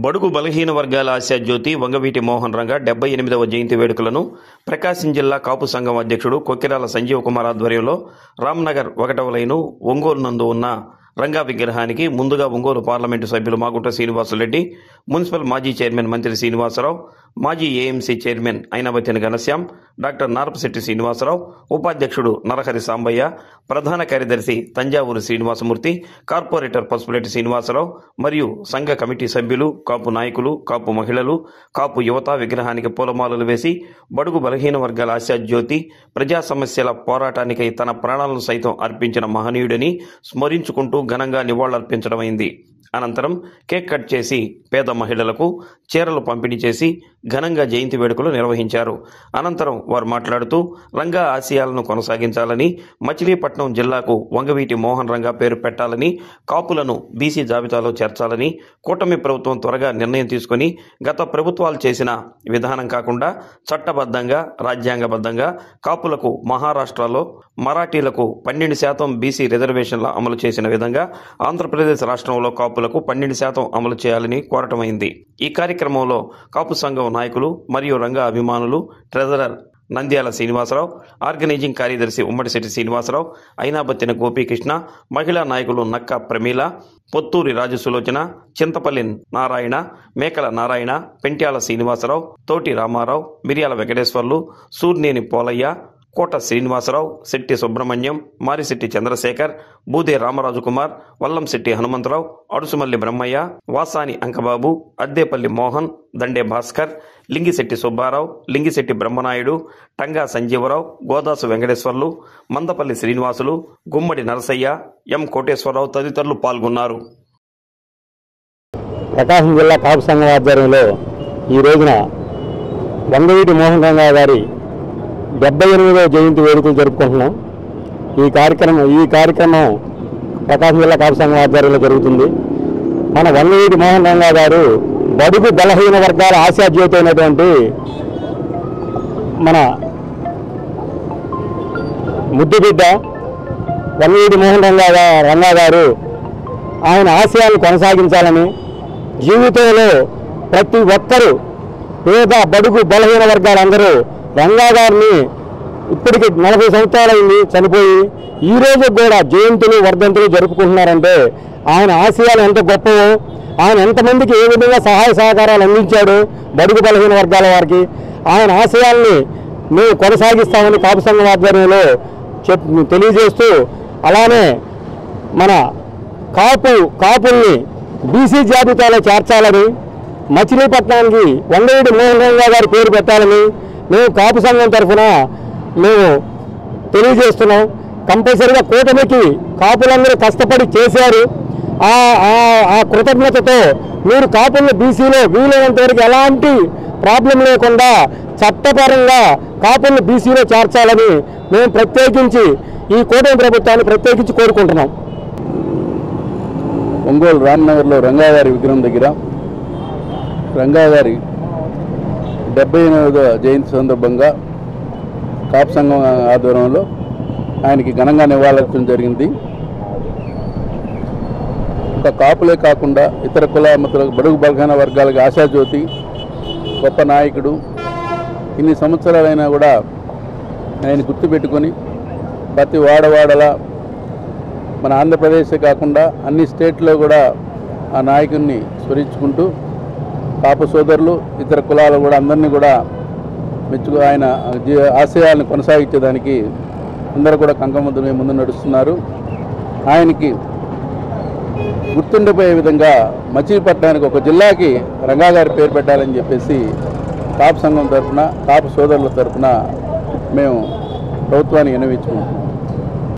బడుగు బలహీన వర్గాల ఆశాజ్యోతి వంగవీటి మోహన్ రంగ 78వ జయంతి వేడుకలను ప్రకాశం జిల్లా కాపు సంఘం అధ్యక్షుడు కొక్కిరాల సంజీవ్ కుమార్ ఆధ్వర్యంలో రామ్నగర్ 1వ లైను ఒంగోలు నందు ఉన్న రంగా విగ్రహానికి ముందుగా ఒంగోలు పార్లమెంటు సభ్యులు మాగుంట శ్రీనివాసులరెడ్డి, మున్సిపల్ మాజీ చైర్మన్ మంత్రి శ్రీనివాసరావు, మాజీ AMC chairman Ainabathina Ghanashyam, doctor Narapasetti Srinivasarao, ఉపాధ్యక్షుడు నరహరి సాంబయ్య, ప్రధాన కార్యదర్శి తంజావూరు శ్రీనివాసమూర్తి, కార్పొరేటర్ పసుపులేటి శ్రీనివాసరావు మరియు సంఘ కమిటీ సభ్యులు, కాపు నాయకులు, కాపు మహిళలు, కాపు యువత విగ్రహానికి పూలమాలలు వేసి బడుగు బలహీన వర్గాల ఆశాజ్యోతి, ప్రజా సమస్యల పోరాటానికై తన ప్రాణాలను సైతం అర్పించిన మహనీయుడిని స్మరించుకుంటూ ఘనంగా నివాళులర్పించడమైంది. అనంతరం కేక్ కట్ చేసి పేద మహిళలకు చీరలు పంపిణీ చేసి ఘనంగా జయంతి వేడుకలు నిర్వహించారు. అనంతరం వారు మాట్లాడుతూ రంగా ఆశయాలను కొనసాగించాలని, మచిలీపట్నం జిల్లాకు వంగవీటి మోహన్ రంగా పేరు పెట్టాలని, కాపులను బీసీ జాబితాలో చేర్చాలని కూటమి ప్రభుత్వం త్వరగా నిర్ణయం తీసుకుని గత ప్రభుత్వాలు చేసిన విధానం కాకుండా చట్టబద్ధంగా రాజ్యాంగబద్ధంగా కాపులకు మహారాష్ట్రలో మరాఠీలకు 12% బీసీ రిజర్వేషన్ల అమలు చేసిన విధంగా ఆంధ్రప్రదేశ్ రాష్ట్రంలో కాపులకు 12% అమలు చేయాలని కోరటమైంది. ఈ కార్యక్రమంలో కాపు సంఘం నాయకులు మరియు రంగా అభిమానులు, ట్రెజరర్ నంద్యాల శ్రీనివాసరావు, ఆర్గనైజింగ్ కార్యదర్శి ఉమ్మడిశెట్టి శ్రీనివాసరావు, అయినాబత్తిన గోపీకృష్ణ, మహిళా నాయకులు నక్క ప్రమీల, పొత్తూరి రాజు సులోచన, చింతపల్లి నారాయణ, మేకల నారాయణ, పెంట్యాల శ్రీనివాసరావు, తోటి రామారావు, మిర్యాల వెంకటేశ్వర్లు, సూర్నేని పోలయ్య, కోట శ్రీనివాసరావు, శెట్టి సుబ్రహ్మణ్యం, మారిశెట్టి చంద్రశేఖర్, బూదే రామరాజు కుమార్, వల్లంశెట్టి హనుమంతరావు, అడుసుమల్లి బ్రహ్మయ్య, వాసాని అంకబాబు, అద్దేపల్లి మోహన్, దండే భాస్కర్, లింగిశెట్టి సుబ్బారావు, లింగిశెట్టి బ్రహ్మనాయుడు, టంగా సంజీవరావు, గోదాసు వెంకటేశ్వర్లు, మందపల్లి శ్రీనివాసులు, గుమ్మడి నరసయ్య, ఎం కోటేశ్వరరావు తదితరులు పాల్గొన్నారు. ప్రకాశం జిల్లా కాపు సంఘం ఆధ్వర్యంలో ఈ రోజున వంగవీటి మోహన్ రంగా గారి 78వ జయంతి వేడుకలు జరుపుకుంటున్నాం. ఈ కార్యక్రమం ప్రకాశం జిల్లా కాపు సంఘం ఆధ్వర్యంలో జరుగుతుంది. మన వంగవీటి మోహన్ రంగా గారు బడుగు బలహీన వర్గాల ఆశాజ్యోతి అయినటువంటి మన ముద్దుబిడ్డ వంగవీటి మోహన్ రంగా గారు ఆయన ఆశయాలను కొనసాగించాలని, జీవితంలో ప్రతి ఒక్కరూ పేద బడుగు బలహీన వర్గాలందరూ రంగా గారిని ఇప్పటికి 40 సంవత్సరాలైంది చనిపోయి, ఈ రోజు కూడా జయంతులు వర్ధంతులు జరుపుకుంటున్నారంటే ఆయన ఆశయాలు ఎంత గొప్పవో, ఆయన ఎంతమందికి ఏ విధంగా సహాయ సహకారాలు అందించాడు బడుగు బలహీన వర్గాల వారికి. ఆయన ఆశయాల్ని మేము కొనసాగిస్తామని కాపు సంఘం ఆధ్వర్యంలో తెలియజేస్తూ, అలానే మన కాపుల్ని బీసీ జాబితాలో చేర్చాలని, మచిలీపట్నానికి వంగవీటి మోహన్ రంగా గారి పేరు పెట్టాలని మేము కాపు సంఘం తరఫున మేము తెలియజేస్తున్నాం. కంపల్సరీగా కూటమికి కాపులందరూ కష్టపడి చేశారు. ఆ కృతజ్ఞతతో మీరు కాపులను బీసీలో వీలైనంత వరకు ఎలాంటి ప్రాబ్లం లేకుండా చట్టపరంగా కాపులను బీసీలో చేర్చాలని మేము ప్రత్యేకించి ఈ కూటమి ప్రభుత్వాన్ని ప్రత్యేకించి కోరుకుంటున్నాం. ఒంగోలు రామ్నగర్లో రంగా గారి విగ్రహం దగ్గర రంగా గారి 78వ జయంతి సందర్భంగా కాపు సంఘం ఆధ్వర్యంలో ఆయనకి ఘనంగా నివాళులర్పించడం జరిగింది. ఒక కాపులే కాకుండా ఇతర కుల మతాల బడుగు బలహీన వర్గాలకి ఆశాజ్యోతి, గొప్ప నాయకుడు. ఇన్ని సంవత్సరాలైనా కూడా ఆయన గుర్తుపెట్టుకొని ప్రతి వాడవాడలా మన ఆంధ్రప్రదేశే కాకుండా అన్ని స్టేట్లో కూడా ఆ నాయకుడిని స్మరించుకుంటూ కాపు సోదరులు, ఇతర కులాలు కూడా అందరినీ కూడా మెచ్చుకు ఆయన ఆశయాలను కొనసాగించేదానికి అందరూ కూడా కంకముద్దుమే ముందు నడుస్తున్నారు. ఆయనకి గుర్తుండిపోయే విధంగా మచిలీపట్నానికి ఒక జిల్లాకి రంగా గారి పేరు పెట్టాలని చెప్పేసి కాపు సంఘం తరఫున, కాపు సోదరుల తరఫున మేము ప్రభుత్వాన్ని విన్నవించుకుంటున్నాం.